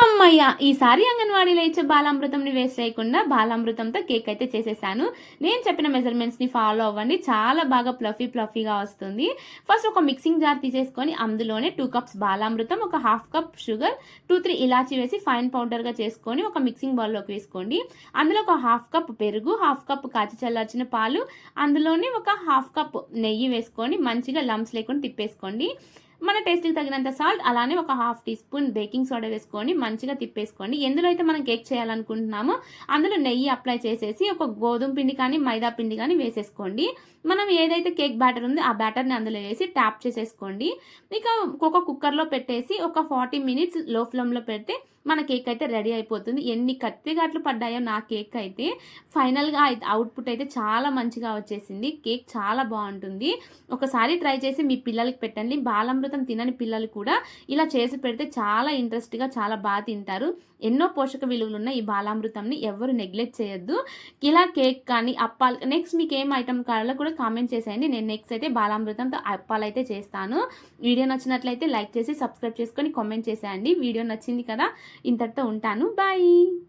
హమ్మయ్య! ఈసారి అంగన్వాడీలో ఇచ్చే బాలామృతంని వేస్ట్ చేయకుండా బాలామృతంతో కేక్ అయితే చేసేసాను. నేను చెప్పిన మెజర్‌మెంట్స్‌ని ఫాలో అవ్వండి. చాలా బాగా ఫ్లఫీగా వస్తుంది. ఫస్ట్ ఒక మిక్సింగ్ జార్ తీసేసుకొని అందులోనే 2 కప్స్ బాలామృతం, ఒక హాఫ్ కప్ షుగర్, 2, 3 ఇలాచీ వేసి ఫైన్ పౌడర్‌గా చేసుకొని ఒక మిక్సింగ్ బౌల్‌లోకి వేసుకోండి. అందులో ఒక హాఫ్ కప్ పెరుగు, హాఫ్ కప్ కాచి చల్లార్చిన పాలు, అందులోనే ఒక హాఫ్ కప్ నెయ్యి వేసుకొని మంచిగా లంప్స్ లేకుండా తిప్పేసుకోండి. మన టేస్ట్‌కి తగినంత సాల్ట్, అలానే ఒక half teaspoon baking soda వేసుకొని మంచిగా తిప్పేసుకోండి. ఎందులో అయితే మనం కేక్ చేయాలనుకుంటున్నామో అందులో నెయ్యి అప్లై చేసేసి ఒక గోధుమ పిండి కానీ, మైదా పిండి కానీ వేసేసుకోండి. మనం ఏదైతే కేక్ బ్యాటర్ ఉందో ఆ బ్యాటర్‌ని అందులో వేసి ట్యాప్ చేసేసుకోండి. ఇక ఒక కుక్కర్‌లో పెట్టేసి ఒక 40 మినిట్స్ లో ఫ్లేమ్‌లో పెడితే మన కేక్ అయితే రెడీ అయిపోతుంది. ఎన్ని కత్తిగాట్లు పడ్డాయో నా కేక్ అయితే ఫైనల్‌గా అవుట్‌పుట్ అయితే చాలా మంచిగా వచ్చేసింది. కేక్ చాలా బావుంటుంది. ఒకసారి ట్రై చేసి మీ పిల్లలకి పెట్టండి. బాలామృతం తినని పిల్లలు కూడా ఇలా చేసి పెడితే చాలా ఇంట్రెస్ట్‌గా చాలా తింటారు. ఎన్నో పోషక విలువలున్న ఈ బాలామృతంని ఎవ్వరు నెగ్లెక్ట్ చేయొద్దు. ఇలా కేక్ కానీ, అప్పాలు నెక్స్ట్ మీకేం ఐటెమ్ కావాలో కూడా కామెంట్ చేసేయండి. నేను నెక్స్ట్ అయితే బాలామృతంతో అప్పాలైతే చేస్తాను. వీడియో నచ్చినట్లయితే లైక్ చేసి, సబ్స్క్రైబ్ చేసుకొని కామెంట్ చేసేయండి. వీడియో నచ్చింది కదా! ఇంతటితో ఉంటాను. బాయ్.